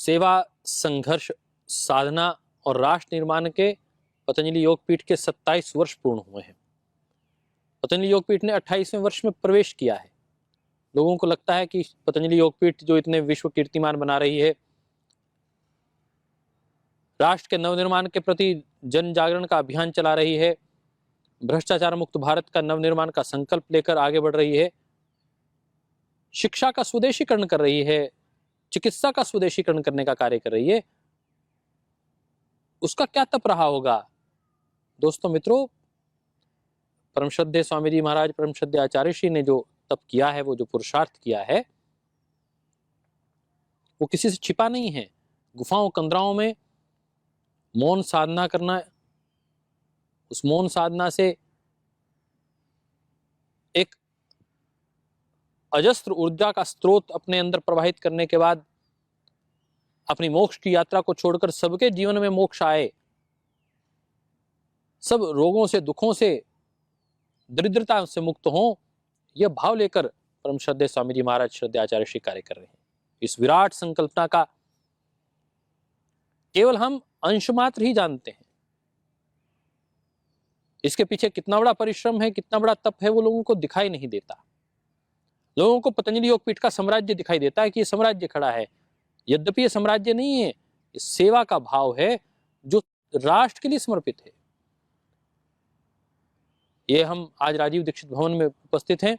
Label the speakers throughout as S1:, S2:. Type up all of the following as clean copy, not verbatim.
S1: सेवा, संघर्ष, साधना और राष्ट्र निर्माण के पतंजलि योगपीठ के 27 वर्ष पूर्ण हुए हैं। पतंजलि योगपीठ ने 28वें वर्ष में प्रवेश किया है। लोगों को लगता है कि पतंजलि योगपीठ जो इतने विश्व कीर्तिमान बना रही है, राष्ट्र के नवनिर्माण के प्रति जन जागरण का अभियान चला रही है, भ्रष्टाचार मुक्त भारत का नवनिर्माण का संकल्प लेकर आगे बढ़ रही है, शिक्षा का स्वदेशीकरण कर रही है, चिकित्सा का स्वदेशीकरण करने का कार्य कर रही है, उसका क्या तप रहा होगा। दोस्तों मित्रों, परम श्रद्धेय स्वामी जी महाराज, परम श्रद्धेय आचार्य श्री ने जो तप किया है, वो जो पुरुषार्थ किया है, वो किसी से छिपा नहीं है। गुफाओं कंदराओं में मौन साधना करना, उस मौन साधना से एक अजस्त्र ऊर्जा का स्रोत अपने अंदर प्रवाहित करने के बाद अपनी मोक्ष की यात्रा को छोड़कर सबके जीवन में मोक्ष आए, सब रोगों से, दुखों से, दरिद्रता से मुक्त हों, यह भाव लेकर परम श्रद्धेय स्वामी जी महाराज, श्रद्धेय आचार्य श्री कार्य कर रहे हैं। इस विराट संकल्पना का केवल हम अंश मात्र ही जानते हैं। इसके पीछे कितना बड़ा परिश्रम है, कितना बड़ा तप है, वो लोगों को दिखाई नहीं देता। लोगों को पतंजलि योगपीठ का साम्राज्य दिखाई देता है कि ये साम्राज्य खड़ा है। यद्यपि ये साम्राज्य नहीं है, ये सेवा का भाव है जो राष्ट्र के लिए समर्पित है। ये हम आज राजीव दीक्षित भवन में उपस्थित हैं।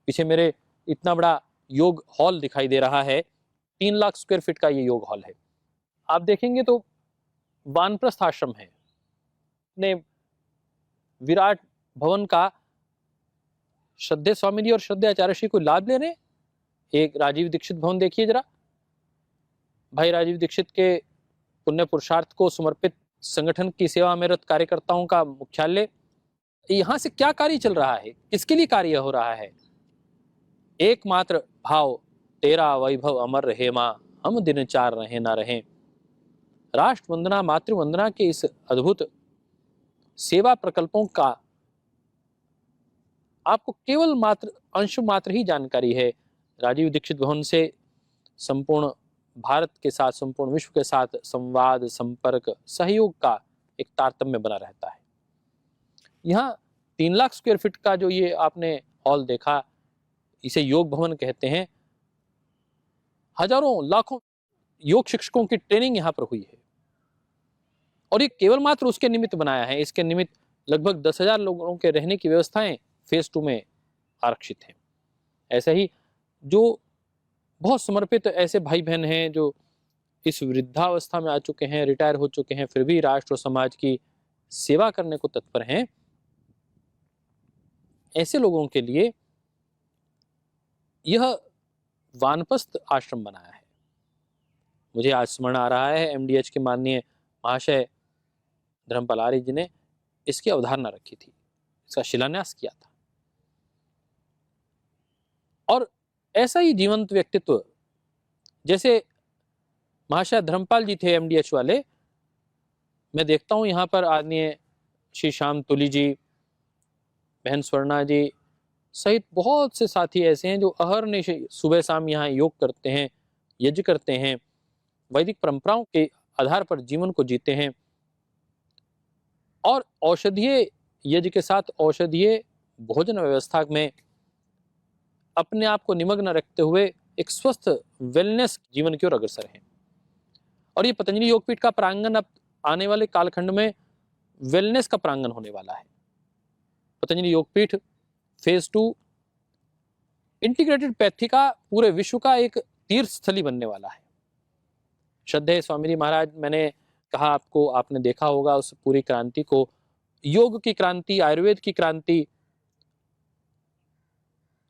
S1: पीछे मेरे इतना बड़ा योग हॉल दिखाई दे रहा है। 3 लाख स्क्वायर फीट का ये योग हॉल है। आप देखेंगे तो वानप्रस्थ आश्रम है। ने विराट भवन का श्रद्धेय स्वामी जी और श्रद्धेय आचार्य श्री को लाभ ले रहे। एक राजीव दीक्षित भवन देखिए जरा, भाई राजीव दीक्षित के पुण्य पुरुषार्थ को समर्पित संगठन की सेवा में रत कार्यकर्ताओं का मुख्यालय। यहां से क्या कार्य चल रहा है, किसके लिए कार्य हो रहा है? एकमात्र भाव, तेरा वैभव अमर रहे मां, हम दिन चार रहे ना रहे। राष्ट्र वंदना, मातृ वंदना के इस अद्भुत सेवा प्रकल्पों का आपको केवल मात्र अंश मात्र ही जानकारी है। राजीव दीक्षित भवन से संपूर्ण भारत के साथ, संपूर्ण विश्व के साथ संवाद, संपर्क, सहयोग का एक तारतम्य बना रहता है। यहाँ 3 लाख स्क्वायर फीट का जो ये आपने हॉल देखा, इसे योग भवन कहते हैं। हजारों लाखों योग शिक्षकों की ट्रेनिंग यहाँ पर हुई है और ये केवल मात्र उसके निमित्त बनाया है। इसके निमित्त लगभग 10,000 लोगों के रहने की व्यवस्थाएं फेज 2 में आरक्षित हैं। ऐसे ही जो बहुत समर्पित ऐसे भाई बहन हैं जो इस वृद्धावस्था में आ चुके हैं, रिटायर हो चुके हैं, फिर भी राष्ट्र और समाज की सेवा करने को तत्पर हैं, ऐसे लोगों के लिए यह वानप्रस्थ आश्रम बनाया है। मुझे आज स्मरण आ रहा है, एमडीएच के माननीय महाशय धर्मपाल आर्य जी ने इसकी अवधारणा रखी थी, इसका शिलान्यास किया था। और ऐसा ही जीवंत व्यक्तित्व जैसे महाशय धर्मपाल जी थे एमडीएच वाले, मैं देखता हूं यहाँ पर आदरणीय श्री श्याम तुली जी, बहन स्वर्णा जी सहित बहुत से साथी ऐसे हैं जो अहर्निश सुबह शाम यहाँ योग करते हैं, यज्ञ करते हैं, वैदिक परंपराओं के आधार पर जीवन को जीते हैं और औषधीय यज्ञ के साथ औषधीय भोजन व्यवस्था में अपने आप को निमग्न रखते हुए एक स्वस्थ वेलनेस जीवन की ओर अग्रसर हैं। और ये पतंजलि योगपीठ का प्रांगण अब आने वाले कालखंड में वेलनेस का प्रांगण होने वाला है। Patanjali Yogpeeth phase 2 integrated pathy का पूरे विश्व का एक तीर्थ स्थली बनने वाला है। श्रद्धेय स्वामी जी महाराज, मैंने कहा आपको, आपने देखा होगा उस पूरी क्रांति को, योग की क्रांति, आयुर्वेद की क्रांति,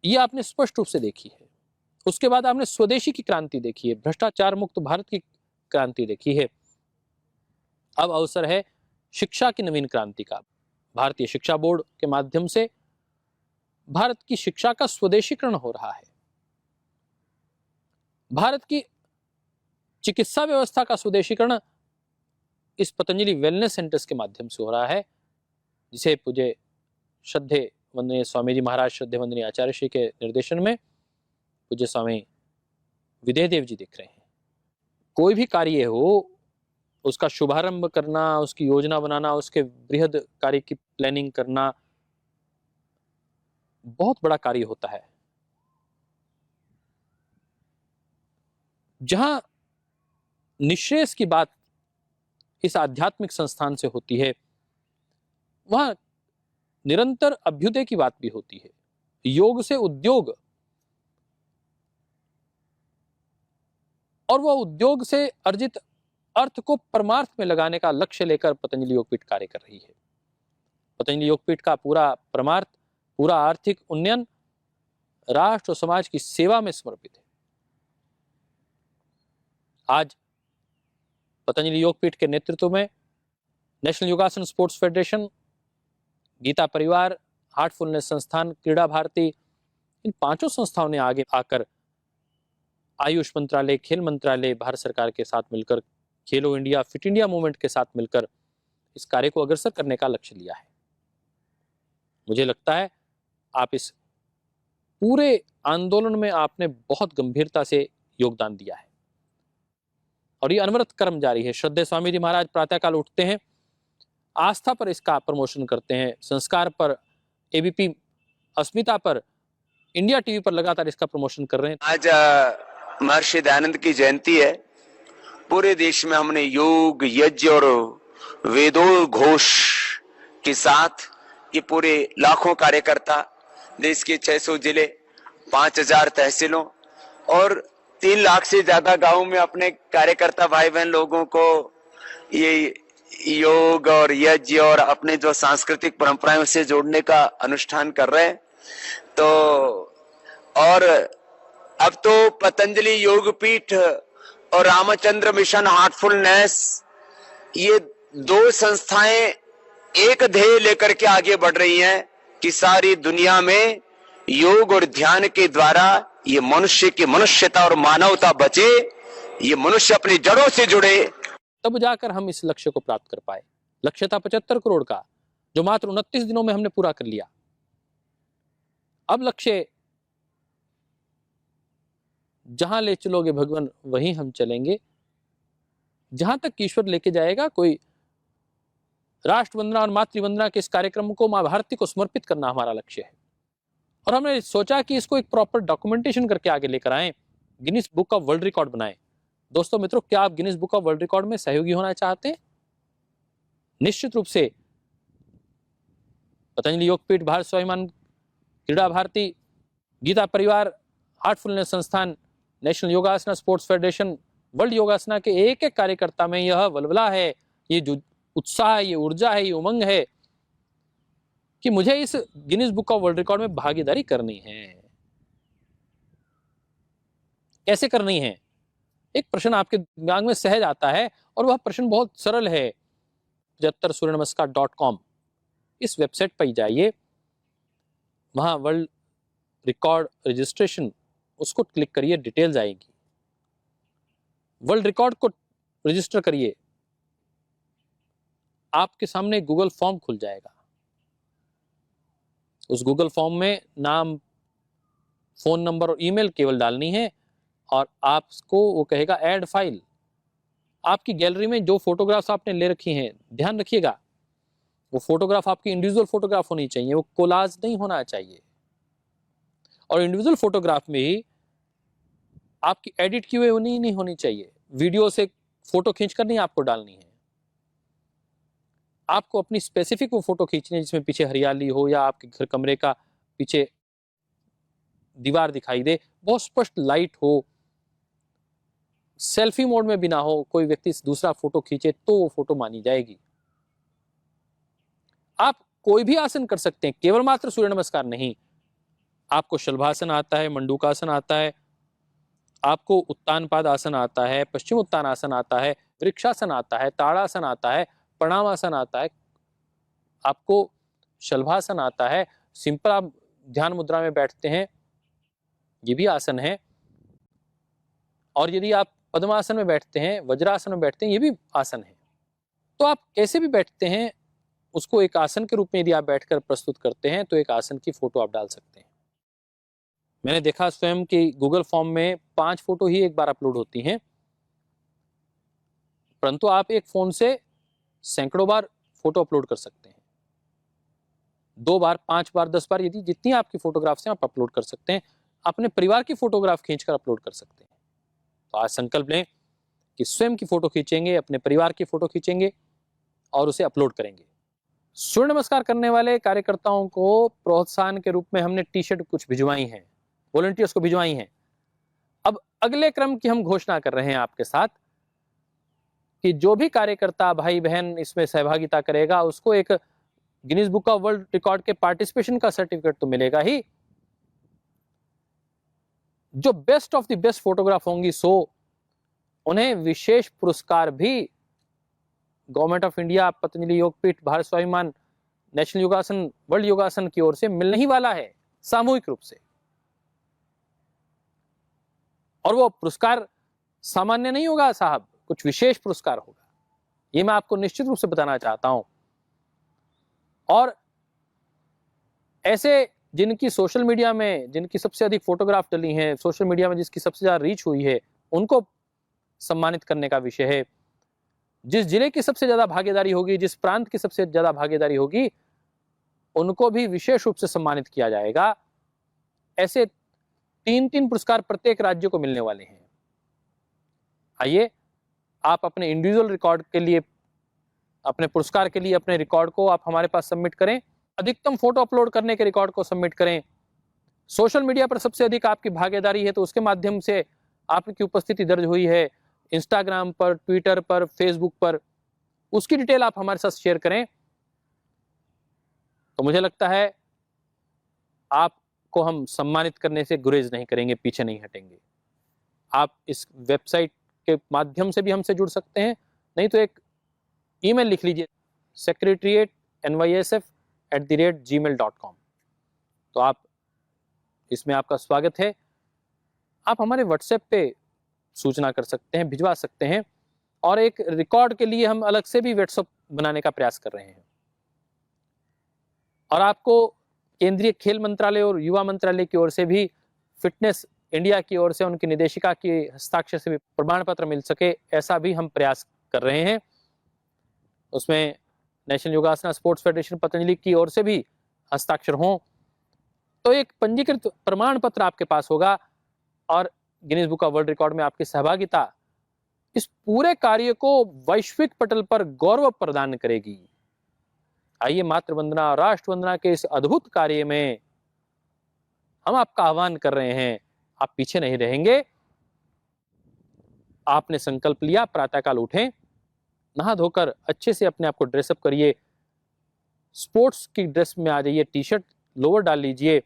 S1: ये आपने स्पष्ट रूप से देखी है। उसके बाद आपने स्वदेशी की क्रांति देखी है, भ्रष्टाचार मुक्त भारत की क्रांति देखी है। अब अवसर है शिक्षा की नवीन क्रांति का। भारतीय शिक्षा बोर्ड के माध्यम से भारत की शिक्षा का स्वदेशीकरण हो रहा है। भारत की चिकित्सा व्यवस्था का स्वदेशीकरण इस पतंजलि वेलनेस सेंटर्स के माध्यम से हो रहा है, जिसे पूज्य श्रद्धेय वंदनीय स्वामी जी महाराज, श्रद्धेय वंदनीय आचार्य श्री के निर्देशन में पूज्य स्वामी विदय देव जी दिख रहे हैं। कोई भी कार्य हो, उसका शुभारंभ करना, उसकी योजना बनाना, उसके बृहद कार्य की प्लानिंग करना बहुत बड़ा कार्य होता है। जहां निश्रेयस की बात इस आध्यात्मिक संस्थान से होती है, वहां निरंतर अभ्युदय की बात भी होती है। योग से उद्योग, और वह उद्योग से अर्जित अर्थ को परमार्थ में लगाने का लक्ष्य लेकर पतंजलि योगपीठ कार्य कर रही है। पतंजलि योगपीठ का पूरा परमार्थ, पूरा आर्थिक उन्नयन राष्ट्र और समाज की सेवा में समर्पित है। आज पतंजलि योगपीठ के नेतृत्व में नेशनल योगासन स्पोर्ट्स फेडरेशन, गीता परिवार, हार्टफुलनेस संस्थान, क्रीड़ा भारती, इन पांचों संस्थाओं ने आगे आकर आयुष मंत्रालय, खेल मंत्रालय, भारत सरकार के साथ मिलकर, खेलो इंडिया, फिट इंडिया मूवमेंट के साथ मिलकर इस कार्य को अग्रसर करने का लक्ष्य लिया है। मुझे लगता है आप इस पूरे आंदोलन में आपने बहुत गंभीरता से योगदान दिया है और ये अनवरत कर्म जारी है। श्रद्धेय स्वामी जी महाराज प्रातःकाल उठते हैं, आस्था पर इसका प्रमोशन करते हैं, संस्कार पर, एबीपी अस्मिता पर, इंडिया टीवी पर लगातार इसका प्रमोशन कर रहे हैं।
S2: आज महर्षि दयानंद की जयंती है। पूरे देश में हमने योग, यज्ञ और वेदों घोष के साथ ये पूरे लाखों कार्यकर्ता, देश के 600 जिले, 5000 तहसीलों और 3 लाख से ज्यादा गांवों में अपने कार्यकर्ता भाई बहन लोगों को ये योग और यज्ञ और अपने जो सांस्कृतिक परंपराओं से जोड़ने का अनुष्ठान कर रहे हैं। तो और अब तो पतंजलि योगपीठ और रामचंद्र मिशन हार्टफुलनेस, ये 2 संस्थाएं एक ध्येय लेकर के आगे बढ़ रही हैं कि सारी दुनिया में योग और ध्यान के द्वारा ये मनुष्य की मनुष्यता और मानवता बचे, ये मनुष्य अपनी जड़ों से जुड़े,
S1: तब जाकर हम इस लक्ष्य को प्राप्त कर पाए। लक्ष्य था 75 करोड़ का, जो मात्र 29 दिनों में हमने पूरा कर लिया। अब लक्ष्य जहां ले चलोगे भगवान वहीं हम चलेंगे, जहां तक ईश्वर लेके जाएगा। कोई राष्ट्र वंदना और मातृ वंदना के इस कार्यक्रम को मां भारती को समर्पित करना हमारा लक्ष्य है और हमने सोचा कि इसको एक प्रॉपर डॉक्यूमेंटेशन करके आगे लेकर आए, Guinness book of world record बनाए। दोस्तों मित्रों, क्या आप Guinness book of world record में सहयोगी होना चाहते हैं? निश्चित रूप से पतंजलि योगपीठ, भारत स्वाभिमान, क्रीड़ा भारती, गीता परिवार, हार्टफुलनेस संस्थान, नेशनल योगासना स्पोर्ट्स फेडरेशन, वर्ल्ड योगासना के एक एक कार्यकर्ता में यह वलवला है, ये जो उत्साह है, ये ऊर्जा है, ये उमंग है कि मुझे इस Guinness book of world record में भागीदारी करनी है। कैसे करनी है? एक प्रश्न आपके दिमाग में सहज आता है और वह प्रश्न बहुत सरल है। 75सूर्यनमस्कार.com, इस वेबसाइट पर जाइए, वहां वर्ल्ड रिकॉर्ड रजिस्ट्रेशन, उसको क्लिक करिए, डिटेल्स आएगी। वर्ल्ड रिकॉर्ड को रजिस्टर करिए, आपके सामने गूगल फॉर्म खुल जाएगा। उस गूगल फॉर्म में नाम, फोन नंबर और ईमेल केवल डालनी है और आपको वो कहेगा ऐड फाइल। आपकी गैलरी में जो फोटोग्राफ्स आपने ले रखी हैं, ध्यान रखिएगा वो फोटोग्राफ आपकी इंडिविजुअल फोटोग्राफ होनी चाहिए, वो कोलाज नहीं होना चाहिए। और इंडिविजुअल फोटोग्राफ में ही आपकी एडिट की हुई नहीं होनी चाहिए। वीडियो से फोटो खींचकर नहीं आपको डालनी है, आपको अपनी स्पेसिफिक वो फोटो खींचनी है जिसमें पीछे हरियाली हो या आपके घर कमरे का पीछे दीवार दिखाई दे, बहुत स्पष्ट लाइट हो, सेल्फी मोड में भी ना हो, कोई व्यक्ति दूसरा फोटो खींचे तो वो फोटो मानी जाएगी। आप कोई भी आसन कर सकते हैं, केवल मात्र सूर्य नमस्कार नहीं। आपको शलभासन आता है, मंडूकासन आता है, आपको उत्तान पाद आसन आता है, पश्चिम उत्तान आसन आता है, वृक्षासन आता है, ताड़ासन आता है, प्रणामासन आता है, आपको शलभासन आता है, सिंपल आप ध्यान मुद्रा में बैठते हैं, ये भी आसन है। और यदि आप पद्मासन में बैठते हैं, वज्रासन में बैठते हैं, ये भी आसन है। तो आप कैसे भी बैठते हैं, उसको एक आसन के रूप में यदि आप बैठकर प्रस्तुत करते हैं तो एक आसन की फोटो आप डाल सकते हैं। मैंने देखा स्वयं कि गूगल फॉर्म में 5 फोटो ही एक बार अपलोड होती हैं। परंतु आप एक फोन से सैकड़ों बार फोटो अपलोड कर सकते हैं, 2 बार, 5 बार, 10 बार, यदि जितनी आपकी फोटोग्राफ्स हैं आप अपलोड कर सकते हैं। अपने परिवार की फोटोग्राफ खींचकर अपलोड कर सकते हैं। तो आज संकल्प लें कि स्वयं की फोटो खींचेंगे, अपने परिवार की फोटो खींचेंगे और उसे अपलोड करेंगे। सूर्य नमस्कार करने वाले कार्यकर्ताओं को प्रोत्साहन के रूप में हमने टी शर्ट कुछ भिजवाई हैं, वॉलंटियर्स को भिजवाई हैं। अब अगले क्रम की हम घोषणा कर रहे हैं आपके साथ कि जो भी कार्यकर्ता भाई बहन इसमें सहभागिता करेगा उसको एक Guinness book of world record के पार्टिसिपेशन का सर्टिफिकेट तो मिलेगा ही, जो best of the best photograph होंगी सो उन्हें विशेष पुरस्कार भी government of India, Patanjali Yogpeeth, Bharat Swabhiman, national योगासन, वर्ल्ड योगासन की ओर से मिलने ही वाला है सामूहिक रूप से। और वो पुरस्कार सामान्य नहीं होगा साहब, कुछ विशेष पुरस्कार होगा, ये मैं आपको निश्चित रूप से बताना चाहता हूं। और ऐसे जिनकी सोशल मीडिया में, जिनकी सबसे अधिक फोटोग्राफ डली हैं, सोशल मीडिया में जिसकी सबसे ज्यादा रीच हुई है, उनको सम्मानित करने का विषय है। जिस जिले की सबसे ज्यादा भागीदारी होगी, जिस प्रांत की सबसे ज्यादा भागीदारी होगी, उनको भी विशेष रूप से सम्मानित किया जाएगा। ऐसे 3-3 पुरस्कार प्रत्येक राज्य को मिलने वाले हैं। आइए आप अपने इंडिविजुअल रिकॉर्ड के लिए, अपने पुरस्कार के लिए अपने रिकॉर्ड को आप हमारे पास सबमिट करें। अधिकतम फोटो अपलोड करने के रिकॉर्ड को सबमिट करें। सोशल मीडिया पर सबसे अधिक आपकी भागीदारी है तो उसके माध्यम से आपकी उपस्थिति दर्ज हुई है, इंस्टाग्राम पर, ट्विटर पर, फेसबुक पर, उसकी डिटेल आप हमारे साथ शेयर करें। तो मुझे लगता है आपको हम सम्मानित करने से गुरेज नहीं करेंगे, पीछे नहीं हटेंगे। आप इस वेबसाइट के माध्यम से भी हमसे जुड़ सकते हैं, नहीं तो एक ईमेल लिख लीजिए secretariat@nysf@gmail.com। तो आप इसमें आपका स्वागत है। आप हमारे व्हाट्सएप पे सूचना कर सकते हैं, भिजवा सकते हैं। और एक रिकॉर्ड के लिए हम अलग से भी व्हाट्सएप बनाने का प्रयास कर रहे हैं। और आपको केंद्रीय खेल मंत्रालय और युवा मंत्रालय की ओर से भी, फिटनेस इंडिया की ओर से उनकी निदेशिका की हस्ताक्षर से भी प्रमाण पत्र मिल सके, ऐसा भी हम प्रयास कर रहे हैं। उसमें नेशनल योगासना स्पोर्ट्स फेडरेशन पतंजलि की ओर से भी हस्ताक्षर हों, तो एक पंजीकृत प्रमाण पत्र आपके पास होगा और Guinness book of world record में आपकी सहभागिता इस पूरे कार्य को वैश्विक पटल पर गौरव प्रदान करेगी। आइए मातृ वंदना और राष्ट्र वंदना के इस अद्भुत कार्य में हम आपका आह्वान कर रहे हैं, आप पीछे नहीं रहेंगे। आपने संकल्प लिया, प्रातःकाल उठें, नहा धोकर अच्छे से अपने आप को ड्रेसअप करिए, स्पोर्ट्स की ड्रेस में आ जाइए, टी शर्ट लोअर डाल लीजिए,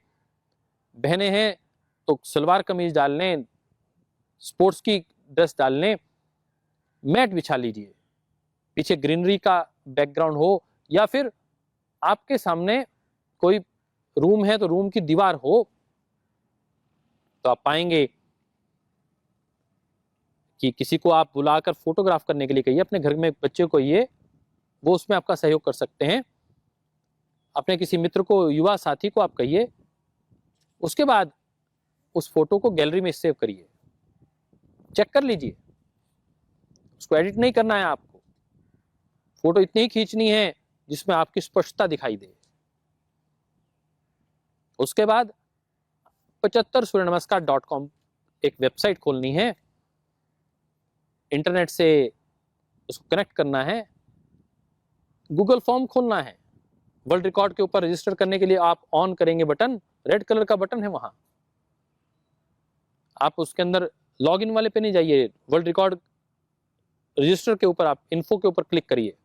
S1: बहनें हैं तो सलवार कमीज डाल लें, स्पोर्ट्स की ड्रेस डाल लें, मैट बिछा लीजिए, पीछे ग्रीनरी का बैकग्राउंड हो या फिर आपके सामने कोई रूम है तो रूम की दीवार हो, तो आप पाएंगे कि किसी को आप बुलाकर फोटोग्राफ करने के लिए कहिए, अपने घर में बच्चे को ये, वो उसमें आपका सहयोग कर सकते हैं। अपने किसी मित्र को, युवा साथी को आप कहिए। उसके बाद उस फोटो को गैलरी में सेव करिए, चेक कर लीजिए, उसको एडिट नहीं करना है आपको, फोटो इतनी ही खींचनी है जिसमें आपकी स्पष्टता दिखाई दे। उसके बाद 75सूर्यनमस्कार.com एक वेबसाइट खोलनी है, इंटरनेट से उसको कनेक्ट करना है, गूगल फॉर्म खोलना है, वर्ल्ड रिकॉर्ड के ऊपर रजिस्टर करने के लिए आप ऑन करेंगे बटन, रेड कलर का बटन है वहां, आप उसके अंदर लॉग इन वाले पे नहीं जाइए, वर्ल्ड रिकॉर्ड रजिस्टर के ऊपर आप इन्फो के ऊपर क्लिक करिए,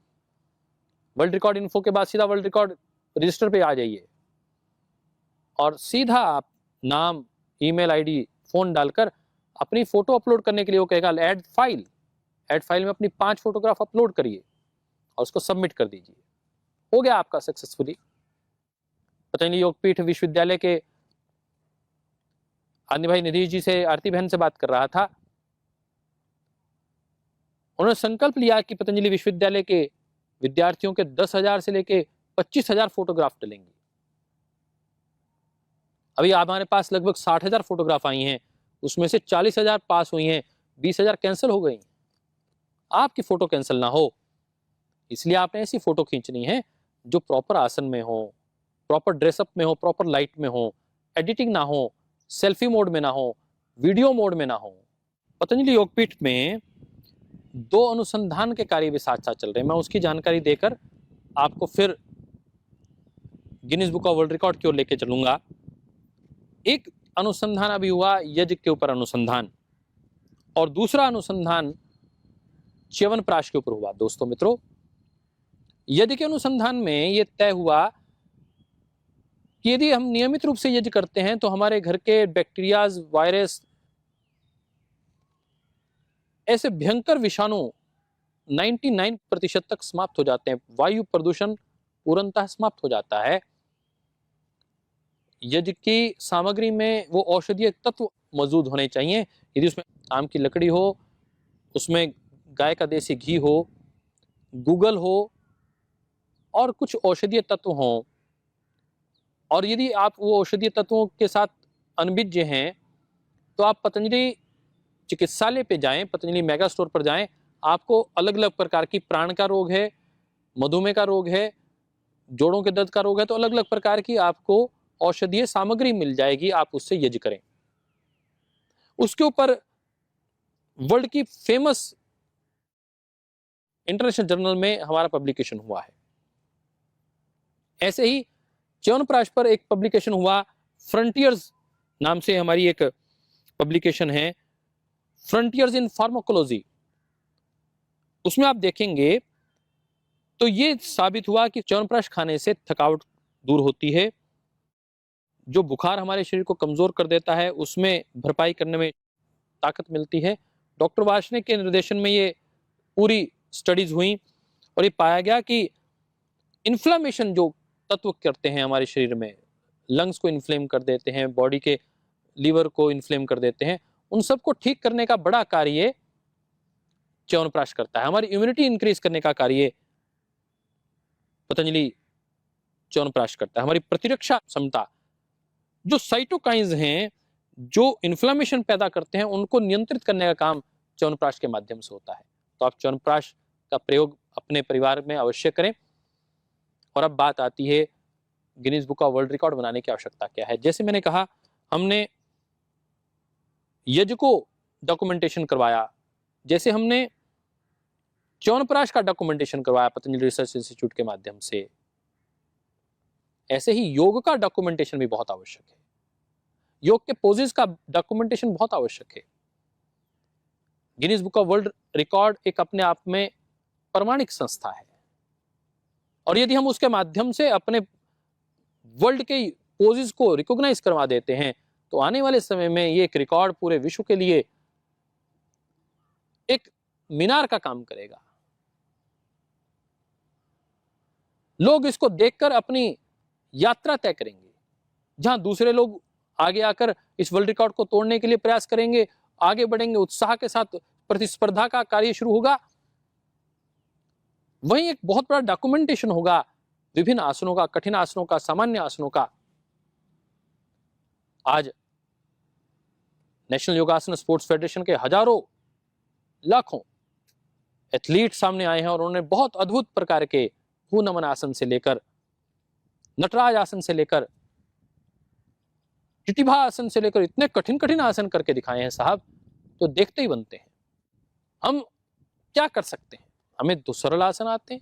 S1: वर्ल्ड रिकॉर्ड इन्फो के बाद सीधा वर्ल्ड रिकॉर्ड रजिस्टर पे आ जाइए और सीधा आप नाम, ईमेल आईडी, फोन डालकर अपनी फोटो अपलोड करने के लिए वो कहेगा ऐड फाइल में अपनी 5 फोटोग्राफ अपलोड करिए और उसको सबमिट कर दीजिए। हो गया आपका सक्सेसफुली। पतंजलि योगपीठ विश्वविद्यालय के आदि भाई निधीश जी से आरती बहन से बात कर रहा था। उन्होंने संकल्प लिया कि पतंजलि विश्वविद्यालय के विद्यार्थियों के 10,000 से लेके 25,000 फोटोग्राफ डलेंगे। अभी हमारे पास लगभग 60,000 फोटोग्राफ आई हैं, उसमें से 40,000 पास हुई हैं, 20,000 कैंसिल हो गई। आपकी फोटो कैंसिल ना हो। इसलिए आपने ऐसी फोटो खींचनी है जो प्रॉपर आसन में हो, प्रॉपर ड्रेसअप में हो, प्रॉपर लाइट में हो, एडिटिंग ना हो, सेल्फी मोड में ना हो, वीडियो मोड में ना हो। पतंजलि योगपीठ में 2 अनुसंधान के कार्य भी साथ साथ चल रहे हैं। मैं उसकी जानकारी देकर आपको फिर Guinness book of world record की ओर लेके चलूंगा। एक अनुसंधान अभी हुआ यज्ञ के ऊपर अनुसंधान, और दूसरा अनुसंधान च्यवनप्राश के ऊपर हुआ। दोस्तों मित्रों, यज्ञ के अनुसंधान में यह तय हुआ कि यदि हम नियमित रूप से यज्ञ करते हैं तो हमारे घर के बैक्टीरियाज, वायरस, ऐसे भयंकर विषाणु 99% तक समाप्त हो जाते हैं। वायु प्रदूषण पूर्णतः समाप्त हो जाता है। यज्ञ की सामग्री में वो औषधीय तत्व मौजूद होने चाहिए। यदि उसमें आम की लकड़ी हो, उसमें गाय का देसी घी हो, गूगल हो और कुछ औषधीय तत्व हों, और यदि आप वो औषधीय तत्वों के साथ अनभिज्ञ हैं तो आप पतंजलि चिकित्सालय पे जाएं, पतंजलि मेगा स्टोर पर जाएं। आपको अलग अलग प्रकार की प्राण का रोग है, मधुमेह का रोग है, जोड़ों के दर्द का रोग है, तो अलग अलग प्रकार की आपको औषधीय सामग्री मिल जाएगी। आप उससे यज्ञ करें। उसके ऊपर वर्ल्ड की फेमस इंटरनेशनल जर्नल में हमारा पब्लिकेशन हुआ है। ऐसे ही च्यवनप्राश पर एक पब्लिकेशन हुआ, फ्रंटियर्स नाम से हमारी एक पब्लिकेशन है, फ्रंटियर्स इन फार्माकोलॉजी। उसमें आप देखेंगे तो ये साबित हुआ कि च्यवनप्राश खाने से थकावट दूर होती है, जो बुखार हमारे शरीर को कमजोर कर देता है उसमें भरपाई करने में ताकत मिलती है। डॉक्टर वार्ष्णेय के निर्देशन में ये पूरी स्टडीज हुई और ये पाया गया कि इन्फ्लामेशन जो तत्व करते हैं हमारे शरीर में, लंग्स को इन्फ्लेम कर देते हैं, बॉडी के लीवर को इन्फ्लेम कर देते हैं, उन सबको ठीक करने का बड़ा कार्य च्यवनप्राश करता है। हमारी इम्यूनिटी इंक्रीज करने का कार्य पतंजलि च्यवनप्राश करता है। हमारी प्रतिरक्षा क्षमता, जो साइटोकाइंस हैं जो इन्फ्लामेशन पैदा करते हैं, उनको नियंत्रित करने का काम च्यवनप्राश के माध्यम से होता है। तो आप च्यवनप्राश का प्रयोग अपने परिवार में अवश्य करें। और अब बात आती है Guinness book of world record बनाने की आवश्यकता क्या है। जैसे मैंने कहा, हमने यज्ञ को डॉक्यूमेंटेशन करवाया, जैसे हमने च्यवनप्राश का डॉक्यूमेंटेशन करवाया पतंजलि रिसर्च इंस्टीट्यूट के माध्यम से, ऐसे ही योग का डॉक्यूमेंटेशन भी बहुत आवश्यक है। योग के पोजेस का डॉक्यूमेंटेशन बहुत आवश्यक है। Guinness book of world record एक अपने आप में प्रमाणिक संस्था है, और यदि हम उसके माध्यम से अपने वर्ल्ड के पोजेस को रिकॉग्नाइज करवा देते हैं तो आने वाले समय में ये एक रिकॉर्ड पूरे विश्व के लिए एक मीनार का काम करेगा। लोग इसको देखकर अपनी यात्रा तय करेंगे। जहां दूसरे लोग आगे आकर इस वर्ल्ड रिकॉर्ड को तोड़ने के लिए प्रयास करेंगे, आगे बढ़ेंगे, उत्साह के साथ प्रतिस्पर्धा का कार्य शुरू होगा, वहीं एक बहुत बड़ा डॉक्यूमेंटेशन होगा विभिन्न आसनों का, कठिन आसनों का, सामान्य आसनों का। आज नेशनल योगासन स्पोर्ट्स फेडरेशन के हजारों लाखों एथलीट सामने आए हैं और उन्होंने बहुत अद्भुत प्रकार के भू नमन आसन से लेकर नटराज आसन से लेकर टिटिभा आसन से लेकर इतने कठिन कठिन आसन करके दिखाए हैं साहब, तो देखते ही बनते हैं। हम क्या कर सकते हैं? हमें तो सरल आसन आते हैं,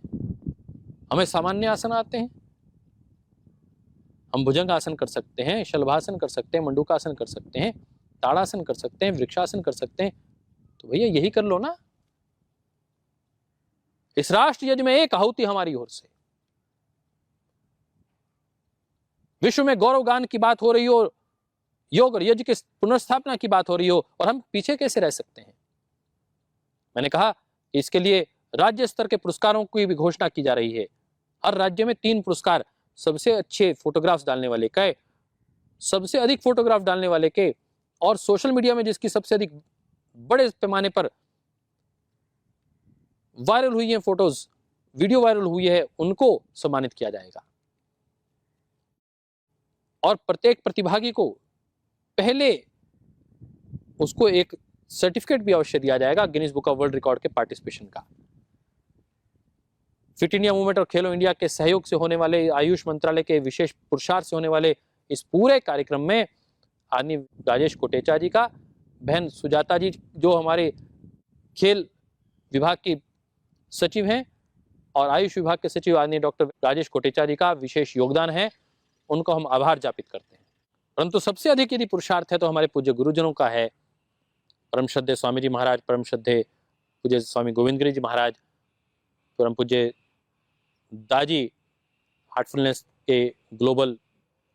S1: हमें सामान्य आसन आते हैं। हम भुजंग आसन कर सकते हैं, शलभासन कर सकते हैं, मंडूकासन कर सकते हैं, ताड़ासन कर सकते हैं, वृक्षासन कर सकते हैं। तो भैया यही कर लो ना। इस राष्ट्र यज्ञ में एक आहुति हमारी ओर से, विश्व में गौरवगान की बात हो रही हो, योग और यज्ञ के पुनर्स्थापना की बात हो रही हो, और हम पीछे कैसे रह सकते हैं? मैंने कहा कि इसके लिए राज्य स्तर के पुरस्कारों की भी घोषणा की जा रही है। हर राज्य में 3 पुरस्कार, सबसे अच्छे फोटोग्राफ्स डालने वाले के, सबसे अधिक फोटोग्राफ डालने वाले के, और सोशल मीडिया में जिसकी सबसे अधिक बड़े पैमाने पर वायरल हुई है फोटोज, वीडियो वायरल हुई है, उनको सम्मानित किया जाएगा। और प्रत्येक प्रतिभागी को पहले उसको एक सर्टिफिकेट भी अवश्य दिया जाएगा Guinness book of world record के पार्टिसिपेशन का। फिट इंडिया मूवमेंट और खेलो इंडिया के सहयोग से होने वाले, आयुष मंत्रालय के विशेष पुरुषार्थ से होने वाले इस पूरे कार्यक्रम में आदरणीय राजेश कोटेचा जी का, बहन सुजाता जी जो हमारे खेल विभाग की सचिव हैं और आयुष विभाग के सचिव आदरणीय डॉक्टर राजेश कोटेचा जी का विशेष योगदान है, उनको हम आभार ज्ञापित करते हैं। परंतु सबसे अधिक यदि पुरुषार्थ है तो हमारे पूज्य गुरुजनों का है। परम श्रद्धेय स्वामी जी महाराज, परम श्रद्धेय पूज्य स्वामी गोविंद गिरी जी महाराज, परम पूज्य दाजी हार्टफुलनेस के ग्लोबल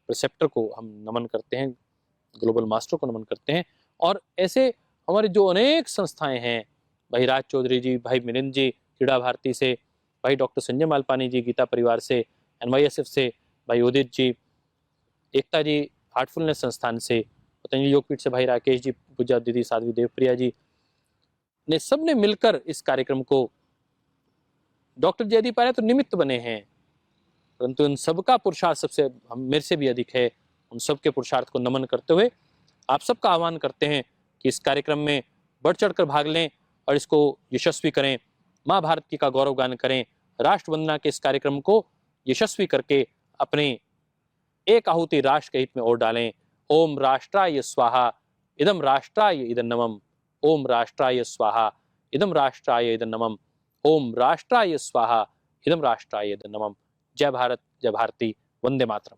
S1: प्रिसेप्टर को हम नमन करते हैं, ग्लोबल मास्टर को नमन करते हैं। और ऐसे हमारे जो अनेक संस्थाएं हैं, भाई राज चौधरी जी, भाई मिलिंद जी क्रीड़ा भारती से, भाई डॉक्टर संजय मालपानी जी गीता परिवार से, NYSF से भाई उदित जी, एकता जी हार्टफुलनेस संस्थान से, पतंजलि योगपीठ से भाई राकेश जी, पूज्य दीदी साध्वी देवप्रिया जी ने, सबने मिलकर इस कार्यक्रम को, डॉक्टर जयदीप आर्य तो निमित्त बने हैं, परंतु इन सबका पुरुषार्थ सबसे मेरे से भी अधिक है। उन सबके पुरुषार्थ को नमन करते हुए आप सबका आह्वान करते हैं कि इस कार्यक्रम में बढ़ चढ़कर भाग लें और इसको यशस्वी करें, माँ भारती का गौरव गान करें, राष्ट्र वंदना के इस कार्यक्रम को यशस्वी करके अपने एक आहुति राष्ट्र के हित में और डालें। ओम राष्ट्राय स्वाहा इदम राष्ट्राय इदं नमः, ओम राष्ट्राय स्वाहा इदम राष्ट्राय इदं नमः, ओम राष्ट्राय स्वाहा इदम राष्ट्राय इदं नमः। जय भारत, जय भारती, वंदे मातरम।